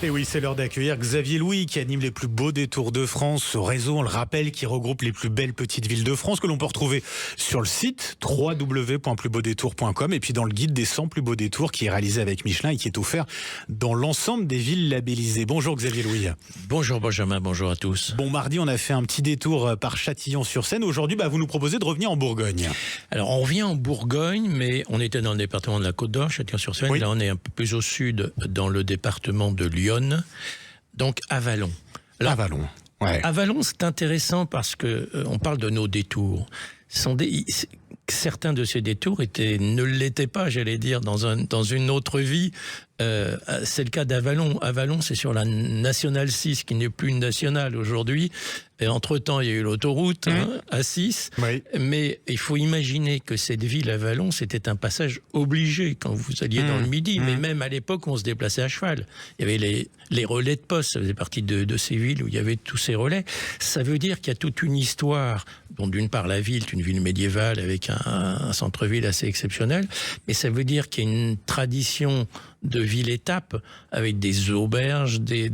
Et oui, c'est l'heure d'accueillir Xavier Louis qui anime les plus beaux détours de France. Ce réseau, on le rappelle, qui regroupe les plus belles petites villes de France que l'on peut retrouver sur le site www.plusbeaudétours.com et puis dans le guide des 100 plus beaux détours qui est réalisé avec Michelin et qui est offert dans l'ensemble des villes labellisées. Bonjour Xavier Louis. Bonjour Benjamin, bonjour à tous. Bon, mardi, on a fait un petit détour par Châtillon-sur-Seine. Aujourd'hui, vous nous proposez de revenir en Bourgogne. Alors, on revient en Bourgogne, mais on était dans le département de la Côte d'Or, Châtillon-sur-Seine. Oui. Là, on est un peu plus au sud, dans le département de Lyon. Donc Avallon. Alors, Avallon. Ouais. Avallon, c'est intéressant parce que on parle de nos détours. Certains de ces détours ne l'étaient pas, j'allais dire, dans une autre vie. C'est le cas d'Avallon. Avallon, c'est sur la Nationale 6, qui n'est plus une nationale aujourd'hui. Et entre-temps, il y a eu l'autoroute A6. Oui. Mais il faut imaginer que cette ville, Avallon, c'était un passage obligé quand vous alliez dans le Midi. Mais même à l'époque, on se déplaçait à cheval. Il y avait les relais de poste. Ça faisait partie de ces villes où il y avait tous ces relais. Ça veut dire qu'il y a toute une histoire, dont d'une part la ville est une ville médiévale avec un centre-ville assez exceptionnel. Mais ça veut dire qu'il y a une tradition de ville-étape avec des auberges, des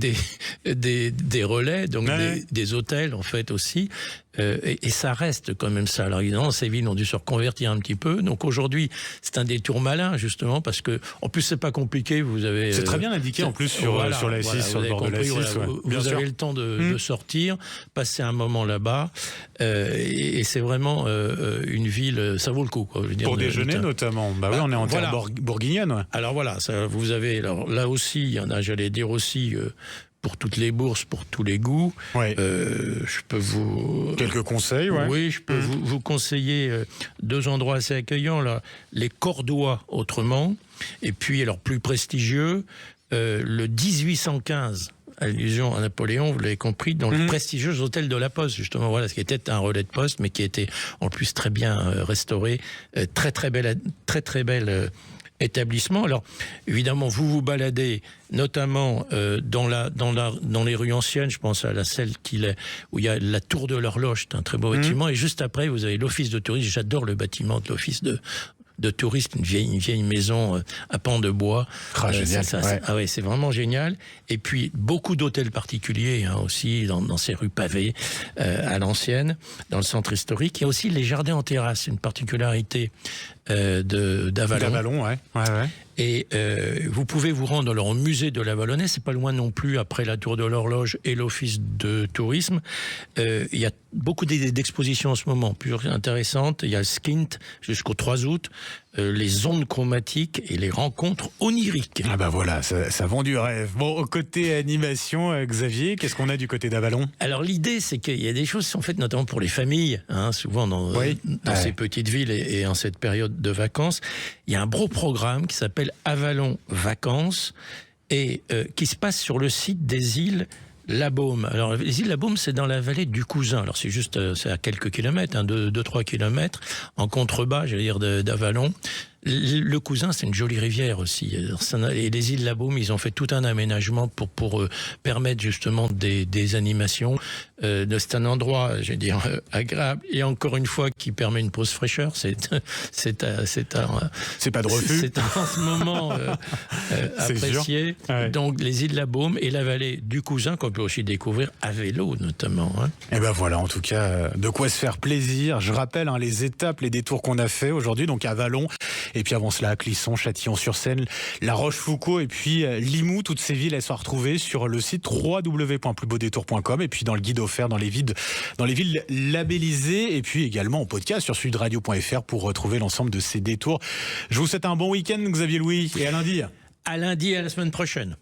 relais, donc des hôtels en fait aussi. Et ça reste quand même ça. Alors évidemment, ces villes ont dû se reconvertir un petit peu. Donc aujourd'hui, c'est un détour malin justement parce que en plus c'est pas compliqué. Vous avez c'est très bien indiqué en plus sur la 6, sur le bord de la 6. Vous avez le temps de sortir, passer un moment là-bas, et c'est vraiment une ville. Ça vaut le coup, quoi. Je veux dire, pour déjeuner notamment. Bah oui, on est en terre bourguignonne. Ouais. Alors voilà, ça, vous avez là aussi, il y en a, j'allais dire aussi. Pour toutes les bourses, pour tous les goûts. Ouais. Je peux vous... Quelques conseils, ouais. Oui, je peux vous conseiller deux endroits assez accueillants, là. Les Cordois, autrement, et puis, alors, plus prestigieux, le 1815, allusion à Napoléon, vous l'avez compris, dans le prestigieux hôtel de la Poste, justement, voilà, ce qui était un relais de poste, mais qui était, en plus, très bien restauré, très belle établissement. Alors, évidemment, vous vous baladez notamment dans les rues anciennes, je pense à celle où il y a la tour de l'horloge, c'est un très beau bâtiment, et juste après, vous avez l'office de tourisme. J'adore le bâtiment de l'office de tourisme, une vieille maison à pans de bois. Génial. C'est vraiment génial. Et puis, beaucoup d'hôtels particuliers aussi, dans ces rues pavées, à l'ancienne, dans le centre historique. Il y a aussi les jardins en terrasse, une particularité d'Avallon. D'Avallon, ouais. Et vous pouvez vous rendre au musée de l'Avallonnais, c'est pas loin non plus, après la tour de l'horloge et l'office de tourisme. Il y a beaucoup d'expositions en ce moment, plus intéressantes. Il y a le Skint jusqu'au 3 août, les ondes chromatiques et les rencontres oniriques. Ah bah voilà, ça vend du rêve. Bon, côté animation, Xavier, qu'est-ce qu'on a du côté d'Avallon? Alors l'idée, c'est qu'il y a des choses qui sont faites notamment pour les familles, souvent dans ces petites villes et en cette période de vacances. Il y a un beau programme qui s'appelle Avallon Vacances et qui se passe sur le site des îles La Baume. Alors, les îles La Baume, c'est dans la vallée du Cousin. Alors, c'est à quelques kilomètres, 2-3 kilomètres, en contrebas, j'allais dire, d'Avallon. Le Cousin, c'est une jolie rivière aussi. Et les îles La Baume, ils ont fait tout un aménagement pour permettre justement des animations. C'est un endroit, je vais dire, agréable. Et encore une fois, qui permet une pause fraîcheur. C'est pas de refus. C'est en ce moment apprécié. Ouais. Donc, les îles La Baume et la vallée du Cousin, qu'on peut aussi découvrir à vélo, notamment. Et ben voilà, en tout cas, de quoi se faire plaisir. Je rappelle les étapes, les détours qu'on a fait aujourd'hui, donc à Avallon. Et puis avant cela, Clisson, Châtillon-sur-Seine, La Rochefoucauld et puis Limoux. Toutes ces villes, elles sont retrouvées sur le site www.plusbeaudétours.com et puis dans le guide offert dans les villes labellisées et puis également en podcast sur sudradio.fr pour retrouver l'ensemble de ces détours. Je vous souhaite un bon week-end, Xavier Louis, et à lundi. À lundi, à la semaine prochaine.